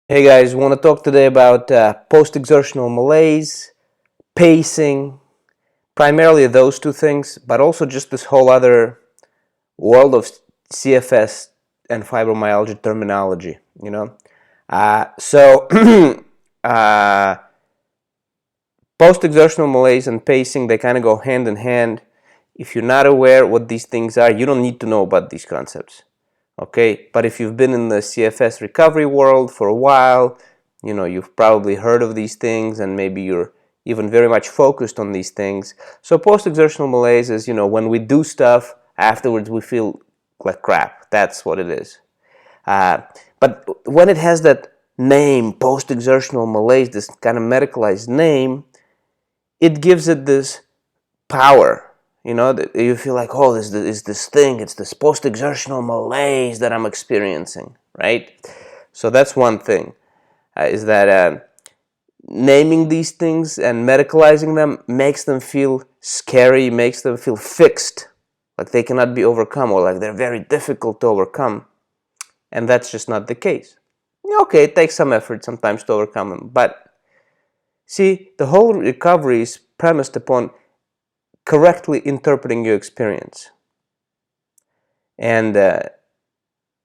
Hey guys, want to talk today about post-exertional malaise, pacing, primarily those two things, but also just this whole other world of CFS and fibromyalgia terminology, So, uh, post-exertional malaise and pacing, they kind of go hand in hand. If you're not aware what these things are, you don't need to know about these concepts. Okay, but if you've been in the CFS recovery world for a while, you've probably heard of these things, and maybe you're even very much focused on these things. So post-exertional malaise is, when we do stuff, afterwards we feel like crap. That's what it is. But when it has that name, post-exertional malaise, this kind of medicalized name, it gives it this power. That you feel like, oh, this is this thing, it's this post-exertional malaise that I'm experiencing, right? So that's one thing, is that naming these things and medicalizing them makes them feel scary, makes them feel fixed, like they cannot be overcome, or like they're very difficult to overcome. And that's just not the case. Okay, it takes some effort sometimes to overcome them, but see, the whole recovery is premised upon correctly interpreting your experience. And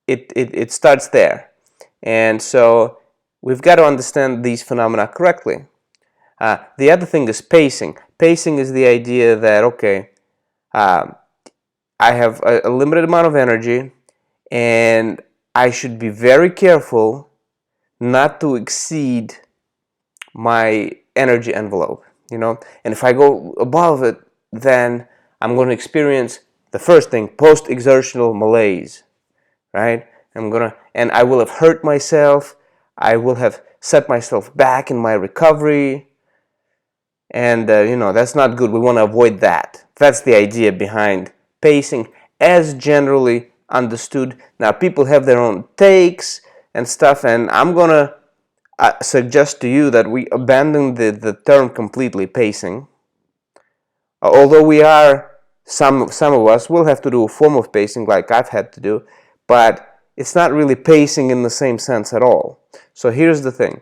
it starts there. And so we've got to understand these phenomena correctly. The other thing is pacing. Pacing is the idea that, okay, I have a limited amount of energy, and I should be very careful not to exceed my energy envelope, and if I go above it, then I'm going to experience the first thing, post-exertional malaise, right? And I will have hurt myself, I will have set myself back in my recovery, and that's not good. We want to avoid that. That's the idea behind pacing as generally understood. Now, people have their own takes and stuff, and I'm going to suggest to you that we abandon the term completely, pacing. Although some of us will have to do a form of pacing like I've had to do, but it's not really pacing in the same sense at all. So here's the thing.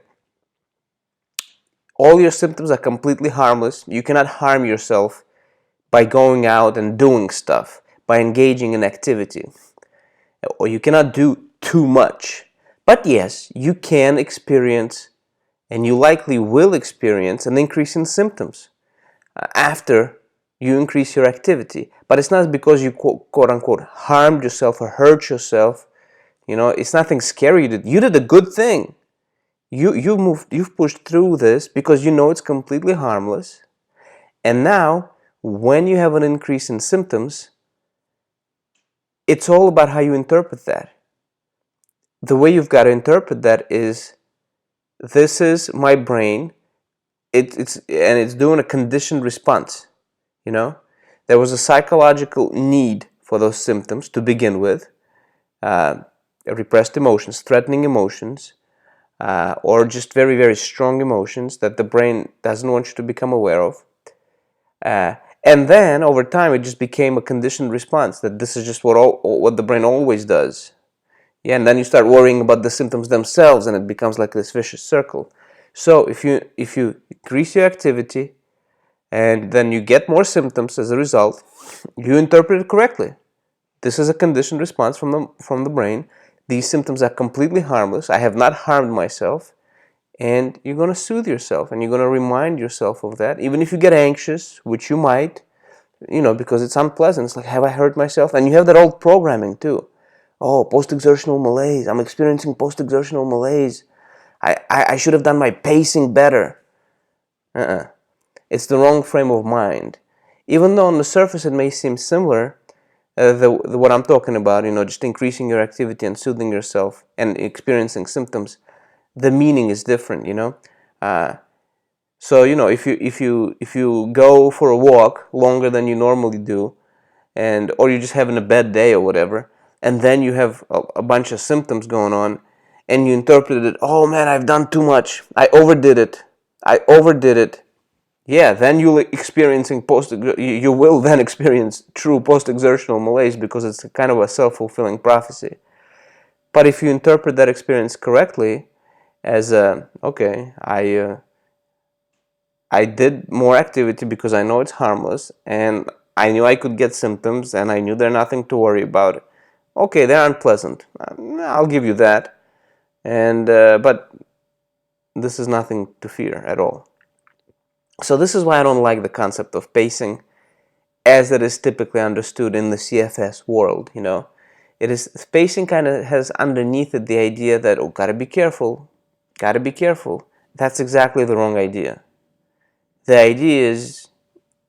All your symptoms are completely harmless. You cannot harm yourself by going out and doing stuff, by engaging in activity. Or you cannot do too much. But yes, you can experience, and you likely will experience, an increase in symptoms after you increase your activity. But it's not because you quote unquote harmed yourself or hurt yourself. It's nothing scary. You did a good thing. You've pushed through this because you know it's completely harmless. And now, when you have an increase in symptoms, it's all about how you interpret that. The way you've got to interpret that is, this is my brain. It's doing a conditioned response. There was a psychological need for those symptoms to begin with, repressed emotions, threatening emotions, or just very, very strong emotions that the brain doesn't want you to become aware of. And then, over time, it just became a conditioned response, that this is just what the brain always does. Yeah, and then you start worrying about the symptoms themselves, and it becomes like this vicious circle. So if you increase your activity, and then you get more symptoms as a result, you interpret it correctly. This is a conditioned response from the brain. These symptoms are completely harmless. I have not harmed myself. And you're going to soothe yourself, and you're going to remind yourself of that. Even if you get anxious, which you might, because it's unpleasant. It's like, have I hurt myself? And you have that old programming too. Oh, post-exertional malaise. I'm experiencing post-exertional malaise. I should have done my pacing better. It's the wrong frame of mind. Even though on the surface it may seem similar, what I'm talking about, just increasing your activity and soothing yourself and experiencing symptoms, the meaning is different. So if you go for a walk longer than you normally do, or you're just having a bad day or whatever, and then you have a bunch of symptoms going on, and you interpret it, oh man, I've done too much, I overdid it. Yeah, then you will then experience true post-exertional malaise, because it's kind of a self-fulfilling prophecy. But if you interpret that experience correctly, as okay, I did more activity because I know it's harmless, and I knew I could get symptoms, and I knew they're nothing to worry about. Okay, they're unpleasant. I'll give you that, and but this is nothing to fear at all. So this is why I don't like the concept of pacing as it is typically understood in the CFS world. It is pacing kind of has underneath it the idea that, oh, gotta be careful, gotta be careful. That's exactly the wrong idea. The idea is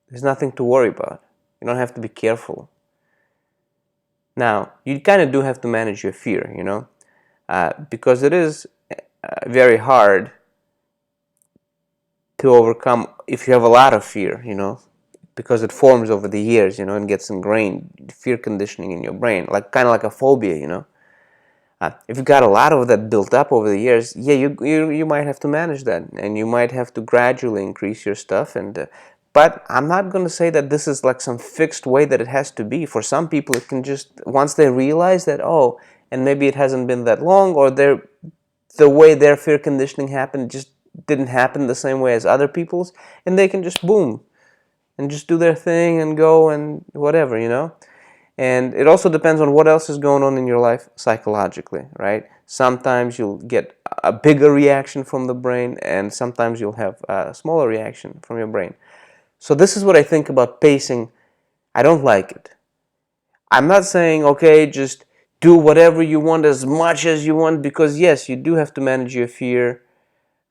there's nothing to worry about. You don't have to be careful. Now, you kind of do have to manage your fear, because it is very hard to overcome if you have a lot of fear, because it forms over the years, and gets ingrained, fear conditioning in your brain, kind of like a phobia. If you got a lot of that built up over the years, yeah, you might have to manage that, and you might have to gradually increase your stuff. But I'm not going to say that this is like some fixed way that it has to be. For some people, it can just, once they realize that, oh, and maybe it hasn't been that long, or the way their fear conditioning happened just didn't happen the same way as other people's, and they can just boom and just do their thing and go and whatever. And it also depends on what else is going on in your life psychologically, right? Sometimes you'll get a bigger reaction from the brain, and sometimes you'll have a smaller reaction from your brain. So this is what I think about pacing. I don't like it. I'm not saying, okay, just do whatever you want as much as you want, because yes, you do have to manage your fear,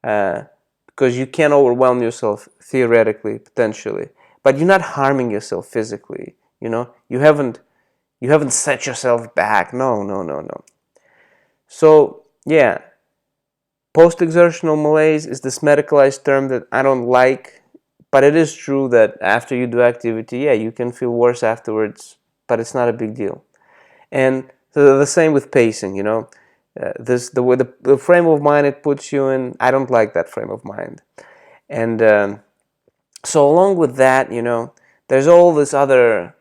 because you can overwhelm yourself theoretically, potentially, but you're not harming yourself physically. You haven't set yourself back. No, no, no, no. So yeah, post-exertional malaise is this medicalized term that I don't like, but it is true that after you do activity, yeah, you can feel worse afterwards, but it's not a big deal. And the same with pacing, the frame of mind it puts you in, I don't like that frame of mind. And so along with that, there's all this other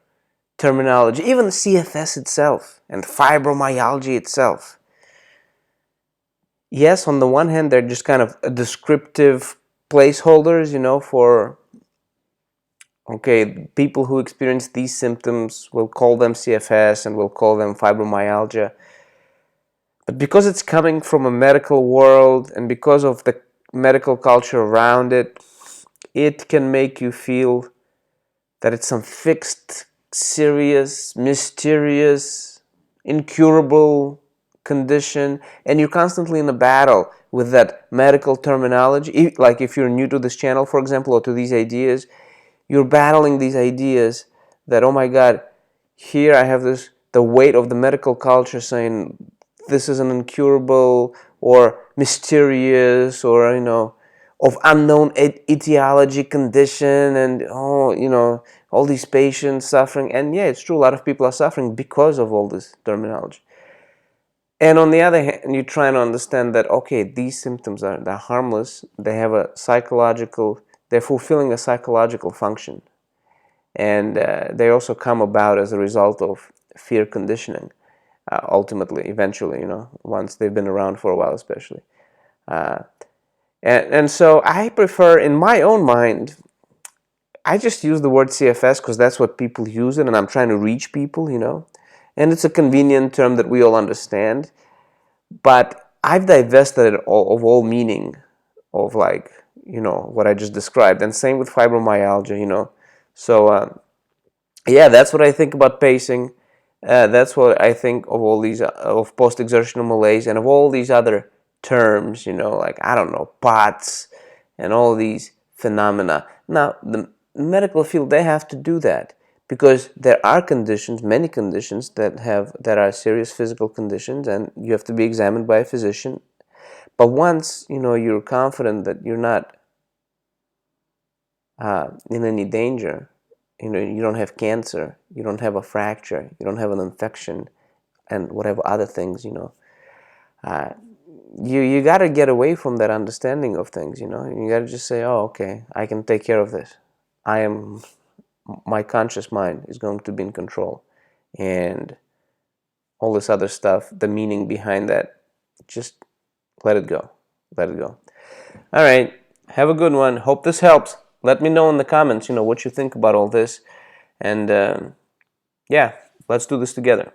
terminology, even the CFS itself and fibromyalgia itself. Yes, on the one hand, they're just kind of descriptive placeholders, for, okay, people who experience these symptoms, will call them CFS and will call them fibromyalgia. But because it's coming from a medical world and because of the medical culture around it, it can make you feel that it's some fixed, serious, mysterious, incurable condition, and you're constantly in a battle with that medical terminology. Like if you're new to this channel, for example, or to these ideas, you're battling these ideas that, oh my God, here I have the weight of the medical culture saying this is an incurable or mysterious or, of unknown etiology condition, and all these patients suffering. And yeah, it's true, a lot of people are suffering because of all this terminology. And on the other hand, you're trying to understand that, okay, these symptoms they're harmless, they're fulfilling a psychological function, and they also come about as a result of fear conditioning, ultimately, eventually, once they've been around for a while, especially. And so I prefer, in my own mind, I just use the word CFS because that's what people use it, and I'm trying to reach people, and it's a convenient term that we all understand. But I've divested it of all meaning of, like, what I just described, and same with fibromyalgia, So yeah, that's what I think about pacing. That's what I think of all these of post-exertional malaise and of all these other terms, like, I don't know, POTS and all these phenomena. Now, the medical field, they have to do that because there are conditions, many conditions that are serious physical conditions, and you have to be examined by a physician. But once you're confident that you're not in any danger, you don't have cancer, you don't have a fracture, you don't have an infection, and whatever other things, you got to get away from that understanding of things. You got to just say, oh, okay, I can take care of this. My conscious mind is going to be in control, and all this other stuff, the meaning behind that, just let it go. let it go. All right, have a good one. Hope this helps. Let me know in the comments, what you think about all this. And yeah, let's do this together.